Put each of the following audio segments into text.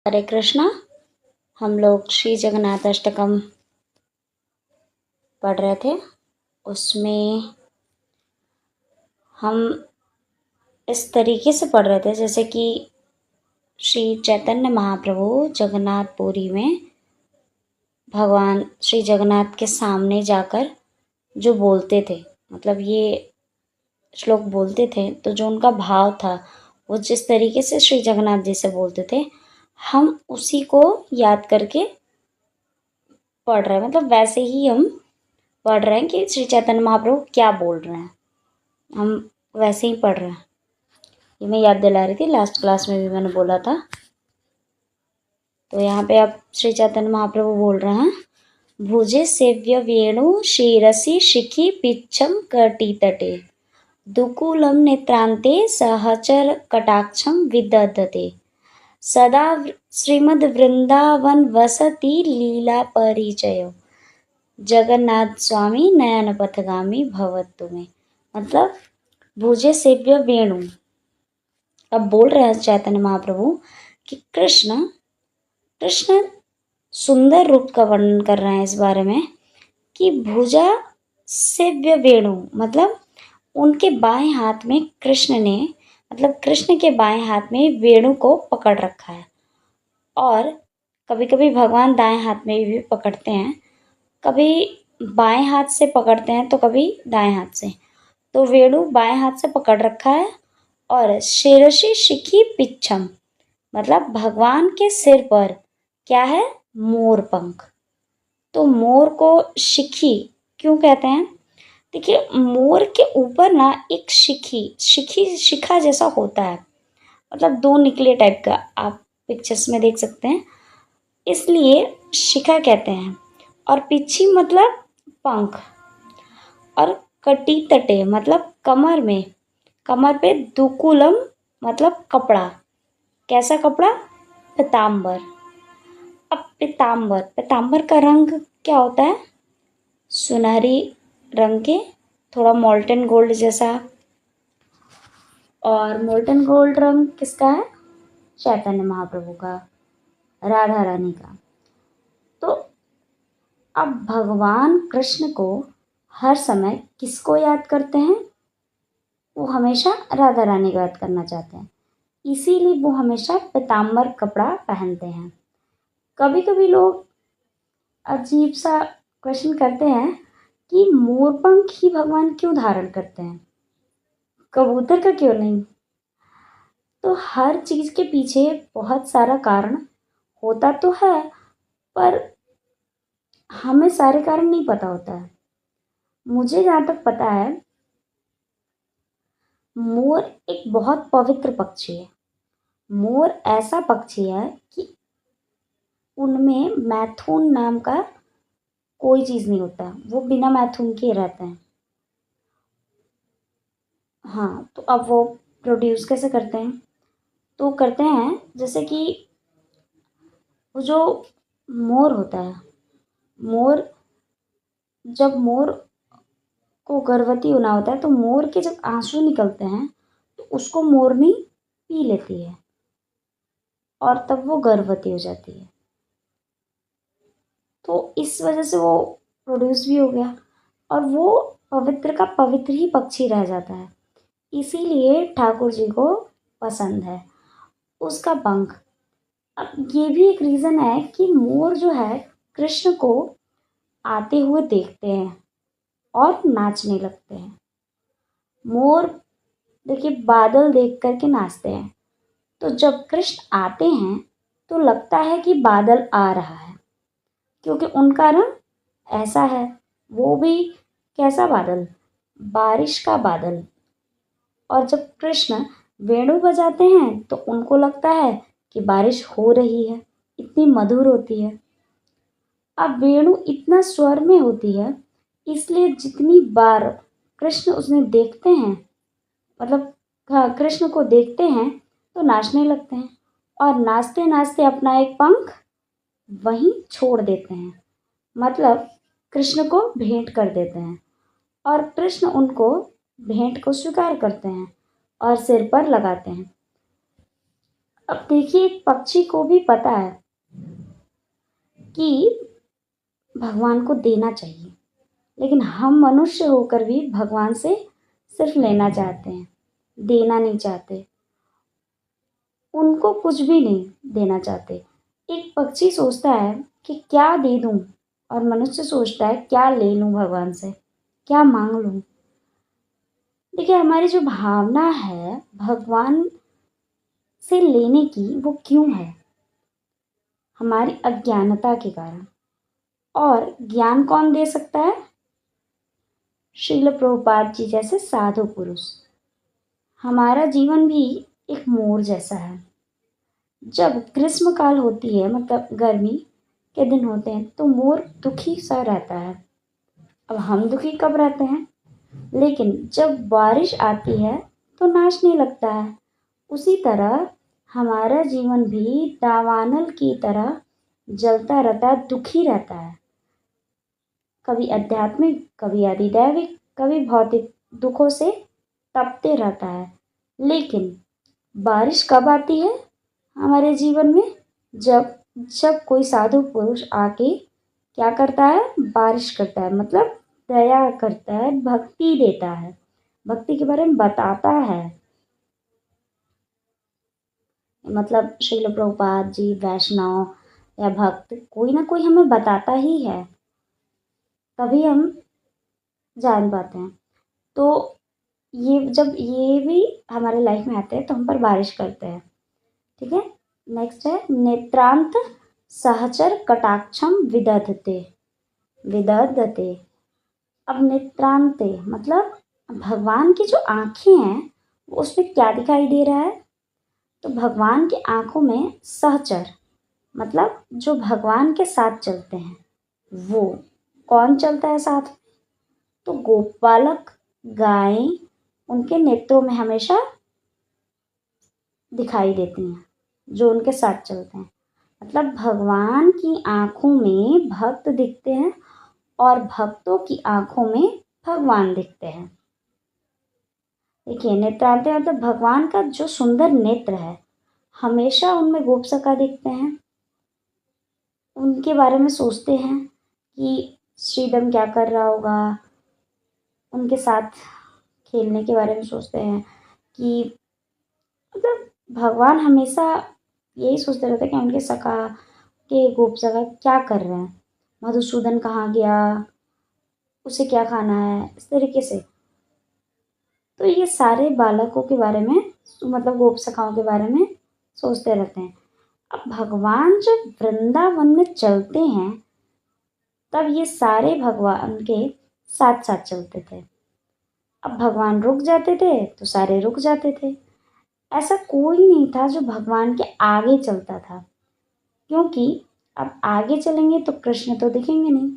हरे कृष्णा। हम लोग श्री जगन्नाथ अष्टकम पढ़ रहे थे। उसमें हम इस तरीके से पढ़ रहे थे जैसे कि श्री चैतन्य महाप्रभु जगन्नाथपुरी में भगवान श्री जगन्नाथ के सामने जाकर जो बोलते थे, मतलब ये श्लोक बोलते थे, तो जो उनका भाव था, वो जिस तरीके से श्री जगन्नाथ जी से बोलते थे, हम उसी को याद करके पढ़ रहे हैं। मतलब वैसे ही हम पढ़ रहे हैं कि श्री चैतन्य महाप्रभु क्या बोल रहे हैं, हम वैसे ही पढ़ रहे हैं। ये मैं याद दिला रही थी, लास्ट क्लास में भी मैंने बोला था। तो यहाँ पे अब श्री चैतन्य महाप्रभु बोल रहे हैं, भुजे सेव्य वेणु शिरसि शिखि पिच्छम कटी तटे दुकूलम नेत्रांते सहचर कटाक्षम विदधते सदा श्रीमद् वृंदावन वसति लीला परिचय जगन्नाथ स्वामी नयन पथगामी भवतु में। मतलब भुजे सेव्य वेणु, अब बोल रहे हैं चैतन्य महाप्रभु कि कृष्ण सुंदर रूप का वर्णन कर रहे हैं इस बारे में कि भुजा सेव्य वेणु, मतलब उनके बाएं हाथ में कृष्ण ने, मतलब कृष्ण के बाएं हाथ में वेणु को पकड़ रखा है। और कभी कभी भगवान दाएं हाथ में भी पकड़ते हैं, कभी बाएं हाथ से पकड़ते हैं तो कभी दाएं हाथ से। तो वेणु बाएं हाथ से पकड़ रखा है। और शिरसि शिखि पिच्छम, मतलब भगवान के सिर पर क्या है, मोर पंख। तो मोर को शिखी क्यों कहते हैं? देखिए, मोर के ऊपर ना एक शिखा जैसा होता है, मतलब दो निकले टाइप का, आप पिक्चर्स में देख सकते हैं, इसलिए शिखा कहते हैं। और पिच्छी मतलब पंख। और कटी तटे मतलब कमर में, कमर पे दुकुलम मतलब कपड़ा। कैसा कपड़ा? पीताम्बर। अब पीताम्बर का रंग क्या होता है? सुनहरी रंग के, थोड़ा मोल्टन गोल्ड जैसा। और मोल्टन गोल्ड रंग किसका है? चैतन्य महाप्रभु का, राधा रानी का। तो अब भगवान कृष्ण को हर समय किसको याद करते हैं? वो हमेशा राधा रानी को याद करना चाहते हैं, इसीलिए वो हमेशा पीताम्बर कपड़ा पहनते हैं। कभी कभी लोग अजीब सा क्वेश्चन करते हैं कि मोरपंख ही भगवान क्यों धारण करते हैं, कबूतर का क्यों नहीं? तो हर चीज के पीछे बहुत सारा कारण होता तो है, पर हमें सारे कारण नहीं पता होता है। मुझे जहाँ तक पता है, मोर एक बहुत पवित्र पक्षी है। मोर ऐसा पक्षी है कि उनमें मैथुन नाम का कोई चीज़ नहीं होता, वो बिना मैथुन के रहते हैं। हाँ, तो अब वो प्रोड्यूस कैसे करते हैं? तो करते हैं जैसे कि वो जो मोर होता है, मोर जब मोर को गर्भवती होना होता है, तो मोर के जब आंसू निकलते हैं तो उसको मोरनी पी लेती है और तब वो गर्भवती हो जाती है। तो इस वजह से वो प्रोड्यूस भी हो गया और वो पवित्र का पवित्र ही पक्षी रह जाता है, इसीलिए ठाकुर जी को पसंद है उसका पंख। अब ये भी एक रीज़न है कि मोर जो है कृष्ण को आते हुए देखते हैं और नाचने लगते हैं। मोर देखिए बादल देख करके नाचते हैं, तो जब कृष्ण आते हैं तो लगता है कि बादल आ रहा है, क्योंकि उनका रंग ऐसा है। वो भी कैसा बादल? बारिश का बादल। और जब कृष्ण वेणु बजाते हैं तो उनको लगता है कि बारिश हो रही है, इतनी मधुर होती है। अब वेणु इतना स्वर में होती है, इसलिए जितनी बार कृष्ण उसमें देखते हैं, मतलब हाँ, कृष्ण को देखते हैं तो नाचने लगते हैं और नाचते नाचते अपना एक पंख वहीं छोड़ देते हैं, मतलब कृष्ण को भेंट कर देते हैं। और कृष्ण उनको भेंट को स्वीकार करते हैं और सिर पर लगाते हैं। अब देखिए, एक पक्षी को भी पता है कि भगवान को देना चाहिए, लेकिन हम मनुष्य होकर भी भगवान से सिर्फ लेना चाहते हैं, देना नहीं चाहते। उनको कुछ भी नहीं देना चाहते। एक पक्षी सोचता है कि क्या दे दूँ, और मनुष्य सोचता है क्या ले लूँ भगवान से, क्या मांग लूँ। देखिए, हमारी जो भावना है भगवान से लेने की, वो क्यों है? हमारी अज्ञानता के कारण। और ज्ञान कौन दे सकता है? श्रील प्रभुपाद जी जैसे साधु पुरुष। हमारा जीवन भी एक मोर जैसा है। जब ग्रीष्म काल होती है, मतलब गर्मी के दिन होते हैं, तो मोर दुखी सा रहता है। अब हम दुखी कब रहते हैं? लेकिन जब बारिश आती है तो नाचने लगता है। उसी तरह हमारा जीवन भी दावानल की तरह जलता रहता है, दुखी रहता है। कभी आध्यात्मिक, कभी अधिदैविक, कभी भौतिक दुखों से तपते रहता है। लेकिन बारिश कब आती है हमारे जीवन में? जब जब कोई साधु पुरुष आके क्या करता है? बारिश करता है, मतलब दया करता है, भक्ति देता है, भक्ति के बारे में बताता है। मतलब श्रील प्रभुपाद जी, वैष्णव या भक्त, कोई ना कोई हमें बताता ही है, तभी हम जान पाते हैं। तो ये जब ये भी हमारे लाइफ में आते हैं तो हम पर बारिश करते हैं। ठीक है। नेक्स्ट है नेत्रांत सहचर कटाक्षम विदधते। विदधते। अब नेत्रांते मतलब भगवान की जो आंखें हैं, वो उसमें क्या दिखाई दे रहा है? तो भगवान की आंखों में सहचर मतलब जो भगवान के साथ चलते हैं, वो कौन चलता है साथ में? तो गोपालक, गाय, उनके नेत्रों में हमेशा दिखाई देती हैं, जो उनके साथ चलते हैं। मतलब भगवान की आंखों में भक्त दिखते हैं और भक्तों की आंखों में भगवान दिखते हैं। देखिए, नेत्रांते मतलब भगवान का जो सुंदर नेत्र है, हमेशा उनमें गोप सखा दिखते हैं। उनके बारे में सोचते हैं कि श्रीदम क्या कर रहा होगा, उनके साथ खेलने के बारे में सोचते हैं कि मतलब भगवान हमेशा यही सोचते रहते हैं कि उनके सखा के गोप सखा क्या कर रहे हैं, मधुसूदन कहाँ गया, उसे क्या खाना है, इस तरीके से। तो ये सारे बालकों के बारे में, मतलब गोप सखाओं के बारे में सोचते रहते हैं। अब भगवान जब वृंदावन में चलते हैं, तब ये सारे भगवान के साथ साथ चलते थे। अब भगवान रुक जाते थे तो सारे रुक जाते थे। ऐसा कोई नहीं था जो भगवान के आगे चलता था, क्योंकि अब आगे चलेंगे तो कृष्ण तो दिखेंगे नहीं।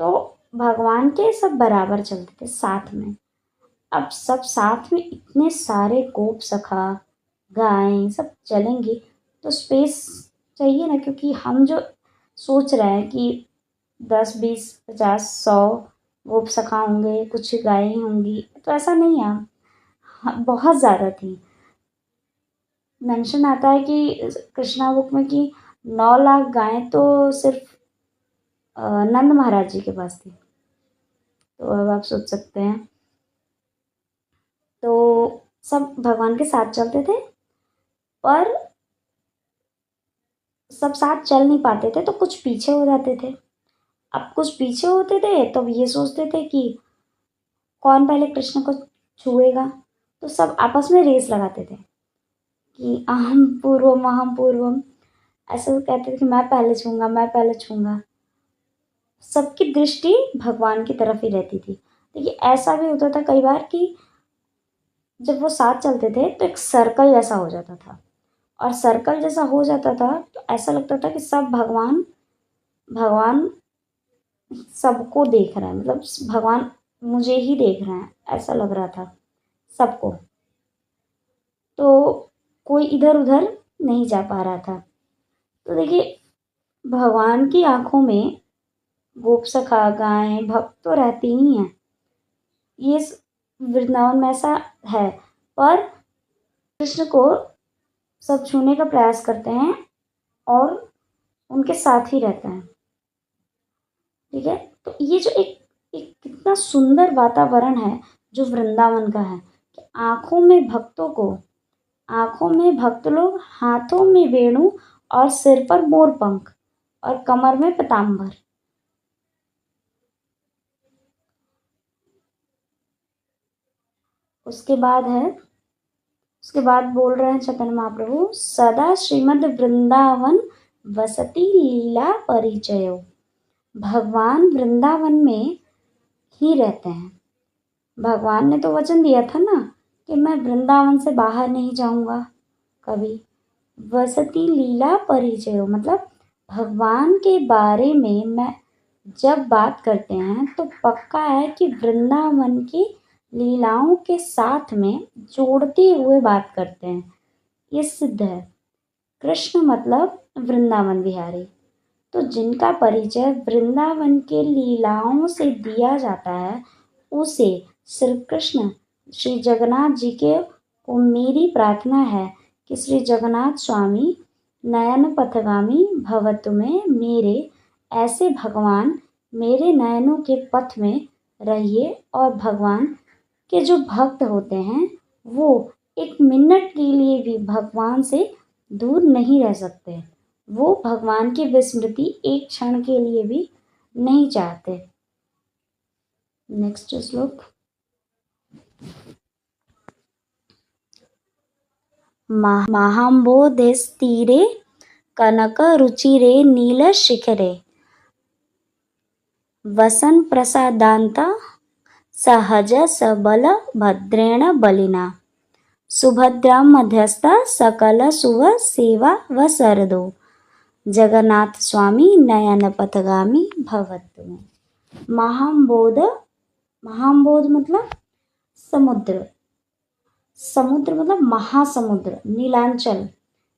तो भगवान के सब बराबर चलते थे साथ में। अब सब साथ में इतने सारे गोप सखा, गाय सब चलेंगे तो स्पेस चाहिए ना, क्योंकि हम जो सोच रहे हैं कि 10, 20, 50, 100 गोप सखा होंगे, कुछ गायें होंगी, तो ऐसा नहीं है। हाँ, बहुत ज़्यादा थी। मेंशन आता है कि कृष्णा बुक में कि 9 लाख गायें तो सिर्फ नंद महाराज जी के पास थी। तो अब आप सोच सकते हैं। तो सब भगवान के साथ चलते थे, पर सब साथ चल नहीं पाते थे तो कुछ पीछे हो जाते थे। अब कुछ पीछे होते थे तो ये सोचते थे कि कौन पहले कृष्ण को छुएगा। तो सब आपस में रेस लगाते थे कि अहम पूर्वम, ऐसे कहते थे कि मैं पहले छूंगा, मैं पहले छूंगा। सबकी दृष्टि भगवान की तरफ ही रहती थी। देखिए, ऐसा भी होता था कई बार कि जब वो साथ चलते थे तो एक सर्कल जैसा हो जाता था, और सर्कल जैसा हो जाता था तो ऐसा लगता था कि सब भगवान भगवान सबको देख रहा है, मतलब भगवान मुझे ही देख रहे हैं, ऐसा लग रहा था सबको। तो कोई इधर उधर नहीं जा पा रहा था। तो देखिए, भगवान की आंखों में गोप सखा, गाय, भक्त तो रहती ही हैं। ये वृंदावन में ऐसा है। पर कृष्ण को सब छूने का प्रयास करते हैं और उनके साथ ही रहते हैं। ठीक है, तो ये जो एक एक कितना सुंदर वातावरण है जो वृंदावन का है कि आंखों में भक्त लोग, हाथों में वेणु और सिर पर मोर पंख और कमर में पीताम्बर। उसके बाद है, उसके बाद बोल रहे हैं चैतन्य महाप्रभु, सदा श्रीमद् वृंदावन वसति लीला परिचयो। भगवान वृंदावन में ही रहते हैं। भगवान ने तो वचन दिया था ना कि मैं वृंदावन से बाहर नहीं जाऊंगा कभी। वसति लीला परिचयो मतलब भगवान के बारे में मैं जब बात करते हैं तो पक्का है कि वृंदावन की लीलाओं के साथ में जोड़ते हुए बात करते हैं, ये सिद्ध है। कृष्ण मतलब वृंदावन बिहारी। तो जिनका परिचय वृंदावन के लीलाओं से दिया जाता है उसे श्री कृष्ण, श्री जगन्नाथ जी के को मेरी प्रार्थना है कि श्री जगन्नाथ स्वामी नयन पथगामी भवतु में मेरे ऐसे भगवान मेरे नयनों के पथ में रहिए। और भगवान के जो भक्त होते हैं वो एक मिनट के लिए भी भगवान से दूर नहीं रह सकते। वो भगवान की विस्मृति एक क्षण के लिए भी नहीं चाहते। नेक्स्ट श्लोक। महाम्बोधिस्तीरे कनक रुचिरे नील शिखरे वसन प्रसादांता सहज सबल भद्रेण बलिना सुभद्रा मध्यस्था सकल शुभ सेवा व सरदो जगन्नाथ स्वामी नयन पथगामी भवतु। महाम्बोध, महाम्बोध मतलब समुद्र, समुद्र मतलब महासमुद्र। नीलांचल,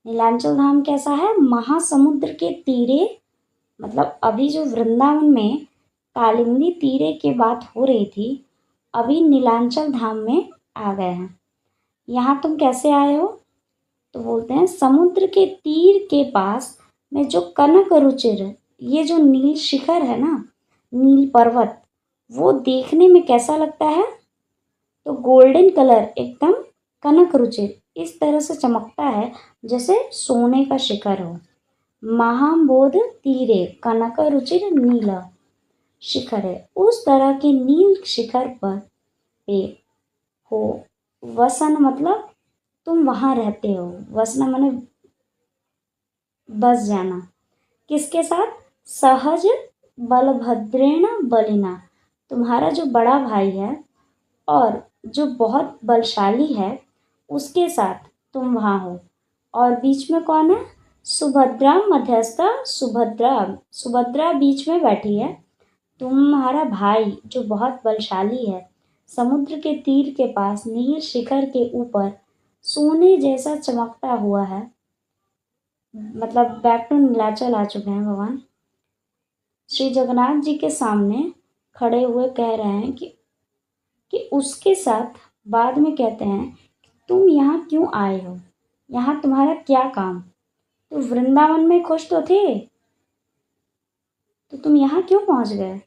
नीलांचल धाम कैसा है? महासमुद्र के तीरे, मतलब अभी जो वृंदावन में कालिंदी तीरे की बात हो रही थी, अभी नीलांचल धाम में आ गए हैं। यहाँ तुम कैसे आए हो? तो बोलते हैं समुद्र के तीर के पास में जो कनक रुचिर, ये जो नील शिखर है ना, नील पर्वत, वो देखने में कैसा लगता है? तो गोल्डन कलर, एकदम कनक रुचिर इस तरह से चमकता है जैसे सोने का शिखर हो। महाम्बोध तीरे कनक रुचिर नीला शिखर है, उस तरह के नील शिखर पर पे हो। वसन मतलब तुम वहाँ रहते हो। वसन माने बस जाना। किसके साथ? सहज बलभद्रेण बलिना, तुम्हारा जो बड़ा भाई है और जो बहुत बलशाली है उसके साथ तुम वहाँ हो। और बीच में कौन है? सुभद्रा मध्यस्था, सुभद्रा बीच में बैठी है। तुम्हारा भाई जो बहुत बलशाली है समुद्र के तीर के पास नील शिखर के ऊपर सोने जैसा चमकता हुआ है। मतलब बैक टू नीलाचल आ चुके हैं भगवान। श्री जगन्नाथ जी के सामने खड़े हुए कह रहे हैं कि उसके साथ बाद में कहते हैं तुम यहाँ क्यों आए हो, यहाँ तुम्हारा क्या काम? तो वृंदावन में खुश तो थे, तो तुम यहाँ क्यों पहुँच गए?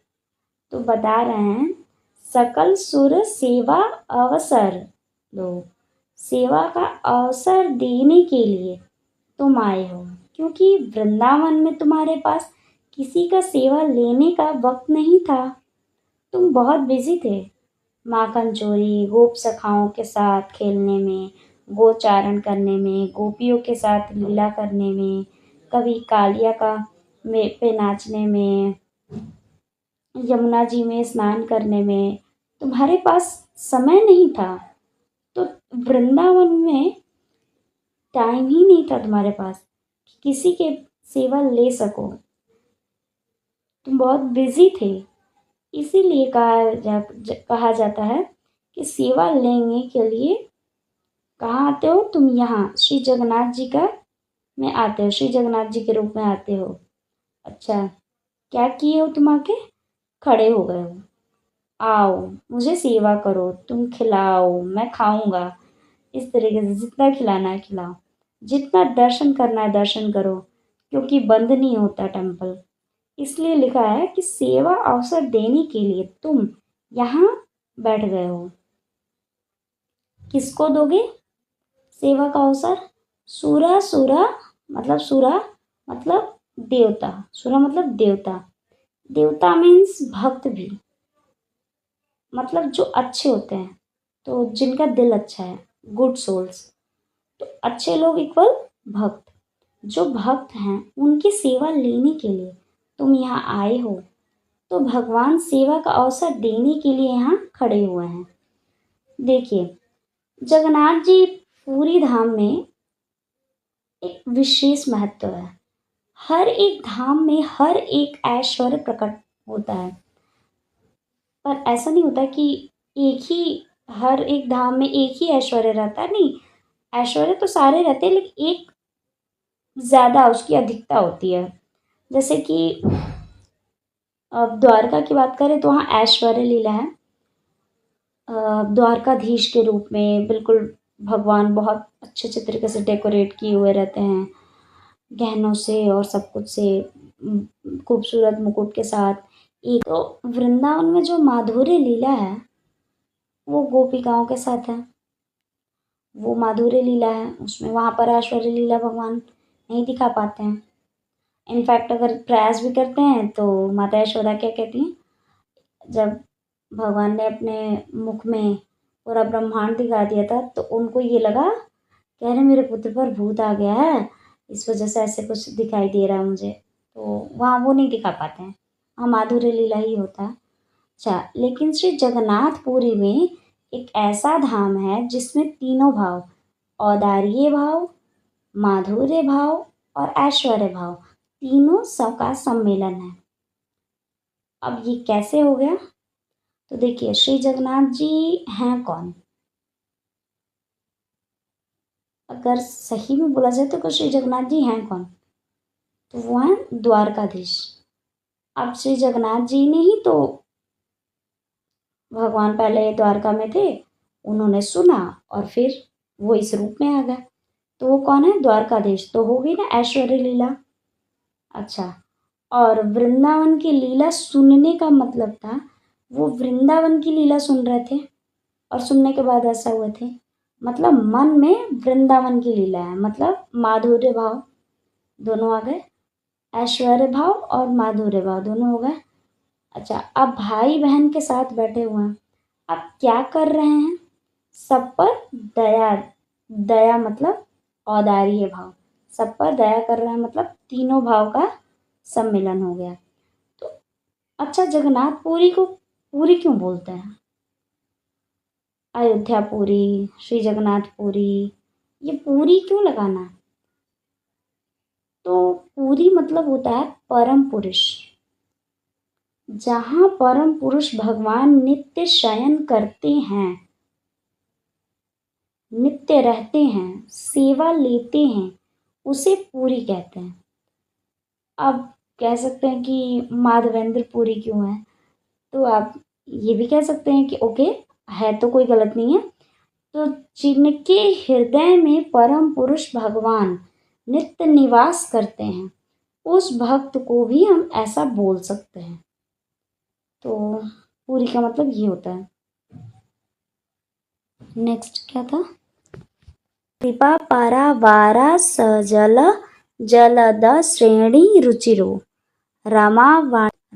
तो बता रहे हैं सकल सुर सेवा अवसर दो, सेवा का अवसर देने के लिए तुम आए हो, क्योंकि वृंदावन में तुम्हारे पास किसी का सेवा लेने का वक्त नहीं था। तुम बहुत बिजी थे माखन चोरी, गोप सखाओं के साथ खेलने में, गोचारण करने में, गोपियों के साथ लीला करने में, कभी कालिया का में पे नाचने में, यमुना जी में स्नान करने में तुम्हारे पास समय नहीं था। तो वृंदावन में टाइम ही नहीं था तुम्हारे पास कि किसी के सेवा ले सको। तुम बहुत बिजी थे, इसीलिए कहा जाता है कि सेवा लेने के लिए कहाँ आते हो तुम? यहाँ श्री जगन्नाथ जी का में आते हो, श्री जगन्नाथ जी के रूप में आते हो। अच्छा, क्या किए हो तुम? आके खड़े हो गए हो, आओ मुझे सेवा करो, तुम खिलाओ मैं खाऊंगा, इस तरीके से जितना खिलाना है खिलाओ। जितना दर्शन करना है दर्शन करो, क्योंकि बंद नहीं होता टेम्पल। इसलिए लिखा है कि सेवा अवसर देने के लिए तुम यहाँ बैठ गए हो। किसको दोगे सेवा का अवसर? सुरा, सुरा मतलब सुरा मतलब देवता, सुरा मतलब देवता, देवता मीन्स भक्त भी, मतलब जो अच्छे होते हैं, तो जिनका दिल अच्छा है, गुड सोल्स। तो अच्छे लोग इक्वल भक्त। जो भक्त हैं उनकी सेवा लेने के लिए तुम यहाँ आए हो, तो भगवान सेवा का अवसर देने के लिए यहाँ खड़े हुए हैं। देखिए, जगन्नाथ जी पूरी धाम में एक विशेष महत्व है। हर एक धाम में हर एक ऐश्वर्य प्रकट होता है, पर ऐसा नहीं होता कि एक ही हर एक धाम में एक ही ऐश्वर्य रहता है। नहीं, ऐश्वर्य तो सारे रहते हैं, लेकिन एक ज़्यादा उसकी अधिकता होती है। जैसे कि अब द्वारका की बात करें तो वहाँ ऐश्वर्य लीला है। द्वारकाधीश के रूप में बिल्कुल भगवान बहुत अच्छे अच्छे तरीके से डेकोरेट किए हुए रहते हैं, गहनों से और सब कुछ से, खूबसूरत मुकुट के साथ। एक तो वृंदावन में जो माधुर्य लीला है वो गोपिकाओं के साथ है, वो माधुर्य लीला है उसमें। वहाँ पर ऐश्वर्य लीला भगवान नहीं दिखा पाते हैं। इनफैक्ट अगर प्रयास भी करते हैं तो माता यशोदा क्या कहती हैं, जब भगवान ने अपने मुख में पूरा ब्रह्मांड दिखा दिया था तो उनको ये लगा, कह रहे मेरे पुत्र पर भूत आ गया है, इस वजह से ऐसे कुछ दिखाई दे रहा है मुझे। तो वहाँ वो नहीं दिखा पाते हैं, वहाँ माधुर्य लीला ही होता है। अच्छा, लेकिन श्री जगन्नाथपुरी में एक ऐसा धाम है जिसमें तीनों भाव, औदार्य भाव, माधुर्य भाव और ऐश्वर्य भाव, तीनों सबका सम्मेलन है। अब ये कैसे हो गया? तो देखिए, श्री जगन्नाथ जी हैं कौन? अगर सही में बोला जाए तो श्री जगन्नाथ जी हैं कौन? तो वो हैं द्वारकाधीश। अब श्री जगन्नाथ जी ने ही तो, भगवान पहले द्वारका में थे, उन्होंने सुना और फिर वो इस रूप में आ गए। तो वो कौन है? द्वारकाधीश। तो हो गई ना ऐश्वर्य लीला। अच्छा, और वृंदावन की लीला सुनने का मतलब था वो वृंदावन की लीला सुन रहे थे, और सुनने के बाद ऐसा हुए थे, मतलब मन में वृंदावन की लीला है, मतलब माधुर्य भाव दोनों आ गए, ऐश्वर्य भाव और माधुर्य भाव दोनों हो गए। अच्छा, अब भाई बहन के साथ बैठे हुए हैं, अब क्या कर रहे हैं? सब पर दया, दया मतलब औदार्य भाव, सब पर दया कर रहे हैं, मतलब तीनों भाव का सम्मिलन हो गया। तो अच्छा, जगन्नाथपुरी को पुरी क्यों बोलते हैं? अयोध्यापुरी, श्री जगन्नाथपुरी, ये पुरी क्यों लगाना है? तो पुरी मतलब होता है परम पुरुष। जहाँ परम पुरुष भगवान नित्य शयन करते हैं, नित्य रहते हैं, सेवा लेते हैं, उसे पुरी कहते हैं। अब कह सकते हैं कि माधवेंद्र पुरी क्यों है, तो आप ये भी कह सकते हैं कि ओके है, तो कोई गलत नहीं है। तो जिनके हृदय में परम पुरुष भगवान नित्य निवास करते हैं, उस भक्त को भी हम ऐसा बोल सकते हैं। तो पूरी का मतलब ये होता है। नेक्स्ट क्या था? कृपा पारावारा सजल जलद श्रेणी रुचिरो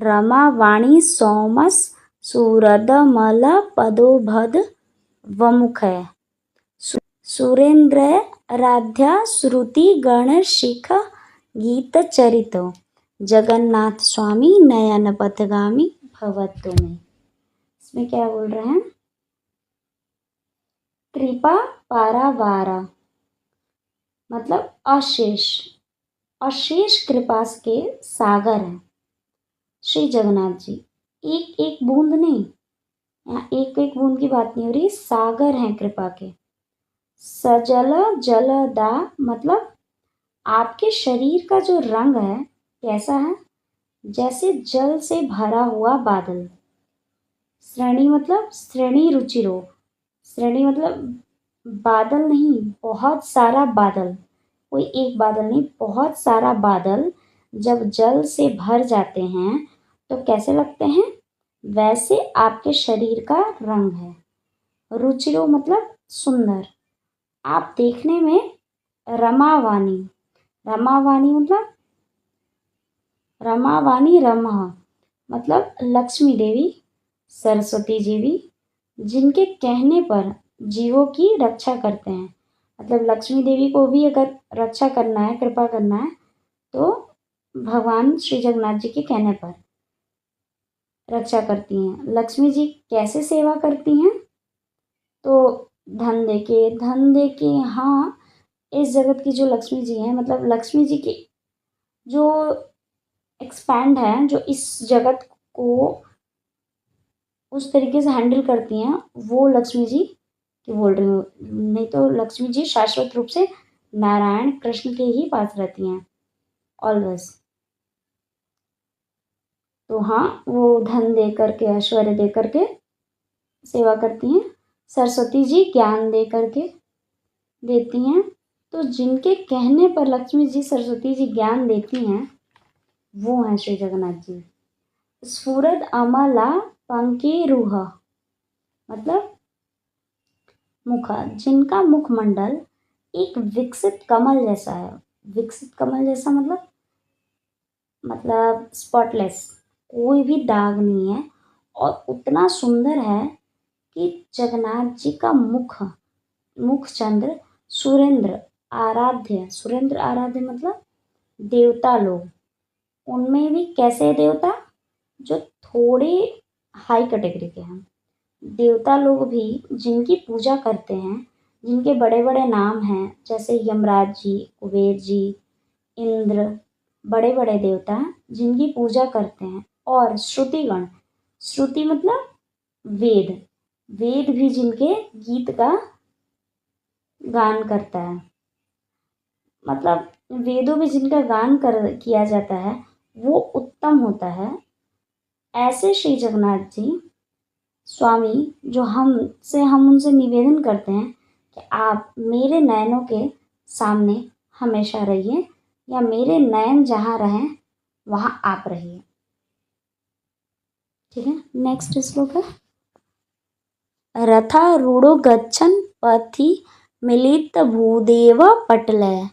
रमावाणी सोमस सूरदमल पदोभद वमुखय सुरेंद्र राध्या श्रुति गण शिख गीत चरितो जगन्नाथ स्वामी नयन पथगामी भवतु में। इसमें क्या बोल रहे हैं? कृपा पारावारा मतलब अशेष, अशेष कृपा के सागर हैं श्री जगन्नाथ जी। एक एक बूंद नहीं, यहाँ एक एक बूंद की बात नहीं हो रही, सागर हैं कृपा के। सजल जलदा मतलब आपके शरीर का जो रंग है कैसा है? जैसे जल से भरा हुआ बादल। श्रेणी मतलब श्रेणी रुचिरो, श्रेणी मतलब बादल नहीं, बहुत सारा बादल, कोई एक बादल नहीं, बहुत सारा बादल जब जल से भर जाते हैं तो कैसे लगते हैं, वैसे आपके शरीर का रंग है। रुचिरो मतलब सुंदर, आप देखने में रमावानी, रमावानी मतलब रमावानी रमा मतलब लक्ष्मी देवी, सरस्वती जी भी, जिनके कहने पर जीवों की रक्षा करते हैं। मतलब लक्ष्मी देवी को भी अगर रक्षा करना है, कृपा करना है, तो भगवान श्री जगन्नाथ जी के कहने पर रक्षा करती हैं। लक्ष्मी जी कैसे सेवा करती हैं, तो धन दे के, हाँ, इस जगत की जो लक्ष्मी जी हैं, मतलब लक्ष्मी जी की जो एक्सपैंड है, जो इस जगत को उस तरीके से हैंडल करती हैं, वो लक्ष्मी जी की बोल रही हूँ। नहीं तो लक्ष्मी जी शाश्वत रूप से नारायण कृष्ण के ही पास रहती हैं ऑलवेज। तो हाँ, वो धन दे करके, ऐश्वर्य दे करके सेवा करती हैं। सरस्वती जी ज्ञान दे करके देती हैं। तो जिनके कहने पर लक्ष्मी जी, सरस्वती जी ज्ञान देती हैं, वो हैं श्री जगन्नाथ जी। स्फुरद अमला पंके रूह मतलब मुख, जिनका मुखमंडल एक विकसित कमल जैसा है। विकसित कमल जैसा मतलब स्पॉटलेस, कोई भी दाग नहीं है, और उतना सुंदर है कि जगन्नाथ जी का मुख चंद्र सुरेंद्र आराध्य, सुरेंद्र आराध्य मतलब देवता लोग, उनमें भी कैसे देवता, जो थोड़े हाई कैटेगरी के हैं, देवता लोग भी जिनकी पूजा करते हैं, जिनके बड़े बड़े नाम हैं, जैसे यमराज जी, कुबेर जी, इंद्र, बड़े बड़े देवता हैं जिनकी पूजा करते हैं। और श्रुतिगण, श्रुति मतलब वेद, वेद भी जिनके गीत का गान करता है, मतलब वेदों में जिनका गान किया जाता है, वो उत्तम होता है। ऐसे श्री जगन्नाथ जी स्वामी, जो हम उनसे निवेदन करते हैं कि आप मेरे नयनों के सामने हमेशा रहिए, या मेरे नयन जहाँ रहें वहाँ आप रहिए। ठीक है, नेक्स्ट श्लोक है। रथारूढ़ो गच्छन् पथि मिलित भूदेव पटलय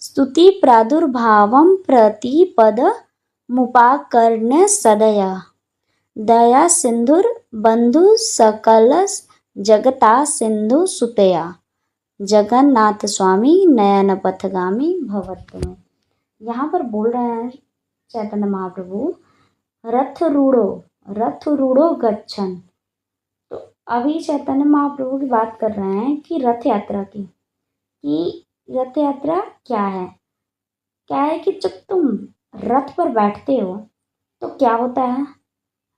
स्तुति प्रादुर्भावं प्रतिपद मुपाकर्ण्य सदया दया सिंधुर बंधु सकलस जगता सिंधु सुतया जगन्नाथ स्वामी नयन पथगामी भवतु में। यहाँ पर बोल रहे हैं चैतन्य महाप्रभु, रथ रूढ़ो गच्छन। तो अभी चैतन्य महाप्रभु की बात कर रहे हैं कि रथ यात्रा की, कि रथ यात्रा क्या है। क्या है कि जब तुम रथ पर बैठते हो तो क्या होता है,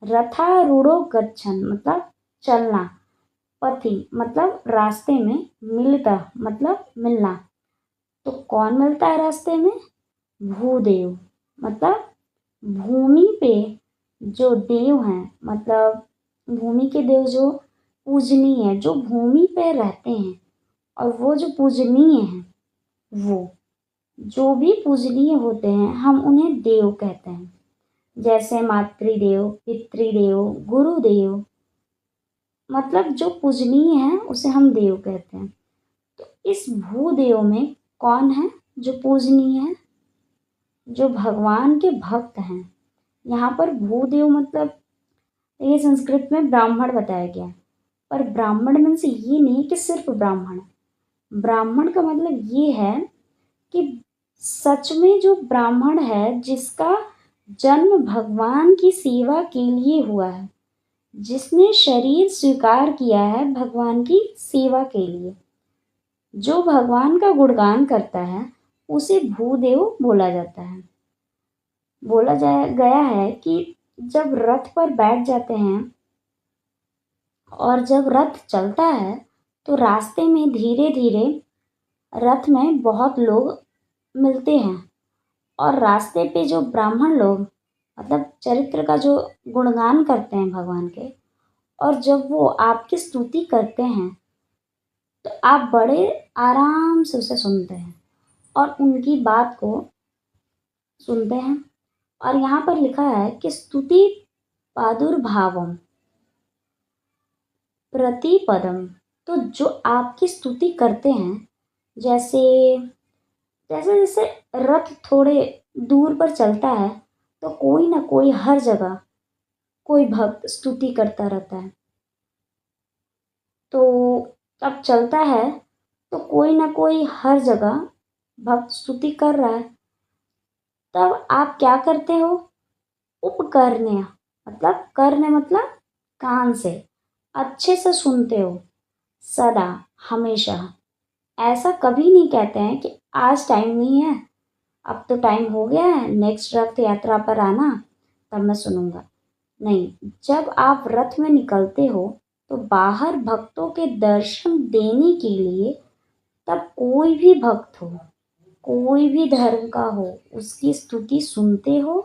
रथारूढ़ो गच्छन मतलब चलना, पथि मतलब रास्ते में, मिलता मतलब मिलना। तो कौन मिलता है रास्ते में, भूदेव मतलब भूमि पे जो देव हैं, मतलब भूमि के देव जो पूजनीय है, जो भूमि पे रहते हैं, और वो जो पूजनीय हैं, वो जो भी पूजनीय होते हैं, हम उन्हें देव कहते हैं। जैसे मातृदेव, पितृदेव, गुरुदेव, मतलब जो पूजनीय है उसे हम देव कहते हैं। तो इस भूदेव में कौन है जो पूजनीय है, जो भगवान के भक्त हैं। यहाँ पर भूदेव मतलब ये संस्कृत में ब्राह्मण बताया गया, पर ब्राह्मण में से ये नहीं कि सिर्फ ब्राह्मण। ब्राह्मण का मतलब ये है कि सच में जो ब्राह्मण है, जिसका जन्म भगवान की सेवा के लिए हुआ है, जिसने शरीर स्वीकार किया है भगवान की सेवा के लिए, जो भगवान का गुणगान करता है, उसे भूदेव बोला जाता है। बोला जाया गया है कि जब रथ पर बैठ जाते हैं और जब रथ चलता है, तो रास्ते में धीरे धीरे रथ में बहुत लोग मिलते हैं, और रास्ते पे जो ब्राह्मण लोग मतलब चरित्र का जो गुणगान करते हैं भगवान के, और जब वो आपकी स्तुति करते हैं तो आप बड़े आराम से उसे सुनते हैं, और उनकी बात को सुनते हैं। और यहाँ पर लिखा है कि स्तुति प्रादुर्भावम प्रतिपदम, तो जो आपकी स्तुति करते हैं, जैसे जैसे जैसे रथ थोड़े दूर पर चलता है तो कोई ना कोई हर जगह कोई भक्त स्तुति करता रहता है। तो अब चलता है तो कोई ना कोई हर जगह भक्त स्तुति कर रहा है, तब आप क्या करते हो? उपकरण्य, मतलब करने मतलब कान से अच्छे से सुनते हो, सदा, हमेशा। ऐसा कभी नहीं कहते हैं कि आज टाइम नहीं है, अब तो टाइम हो गया है, नेक्स्ट रथ यात्रा पर आना तब मैं सुनूंगा। नहीं, जब आप रथ में निकलते हो तो बाहर भक्तों के दर्शन देने के लिए, तब कोई भी भक्त हो, कोई भी धर्म का हो, उसकी स्तुति सुनते हो।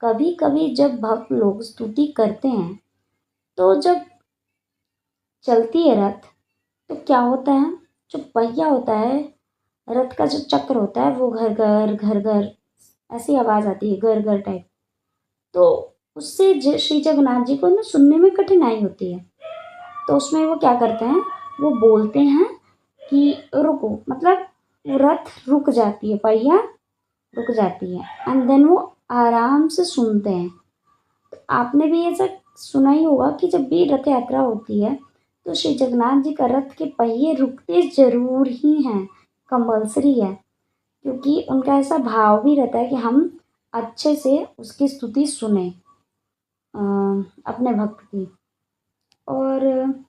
कभी कभी जब भक्त लोग स्तुति करते हैं तो जब चलती है रथ, तो क्या होता है, जो पहिया होता है, रथ का जो चक्र होता है, वो घर घर घर घर ऐसी आवाज़ आती है, घर घर टाइप। तो उससे श्री जगन्नाथ जी को ना सुनने में कठिनाई होती है। तो उसमें वो क्या करते हैं, वो बोलते हैं कि रुको, मतलब रथ रुक जाती है, पहिया रुक जाती है, एंड देन वो आराम से सुनते हैं। तो आपने भी ऐसा सुना ही होगा कि जब भी रथ यात्रा होती है तो श्री जगन्नाथ जी का रथ के पहिए रुकते जरूर ही हैं, कंपल्सरी है, क्योंकि उनका ऐसा भाव भी रहता है कि हम अच्छे से उसकी स्तुति सुने अपने भक्त की। और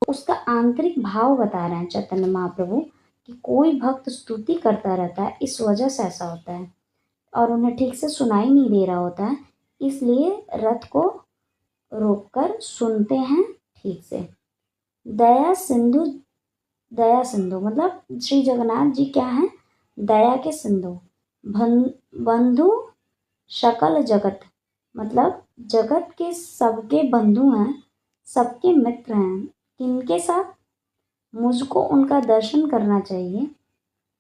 उसका आंतरिक भाव बता रहे हैं चैतन्य महाप्रभु कि कोई भक्त स्तुति करता रहता है, इस वजह से ऐसा होता है, और उन्हें ठीक से सुनाई नहीं दे रहा होता है, इसलिए रथ को रोककर सुनते हैं ठीक से। दया सिंधु, दया सिंधु मतलब श्री जगन्नाथ जी क्या हैं? दया के सिंधु। बंधु शकल जगत, मतलब जगत के सबके बंधु हैं, सबके मित्र हैं। किनके साथ? मुझको उनका दर्शन करना चाहिए।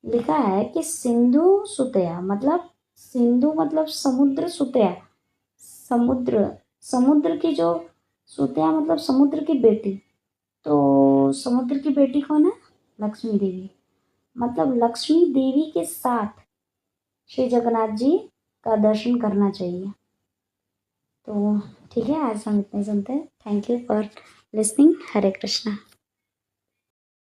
लिखा है कि सिंधु सुतया, मतलब सिंधु मतलब समुद्र, सुतया समुद्र, समुद्र की जो, सुतया मतलब समुद्र की बेटी। तो समुद्र की बेटी कौन है? लक्ष्मी देवी। मतलब लक्ष्मी देवी के साथ श्री जगन्नाथ जी का दर्शन करना चाहिए। तो ठीक है, आज हम इतने सुनते हैं। Thank you for listening. Hare Krishna.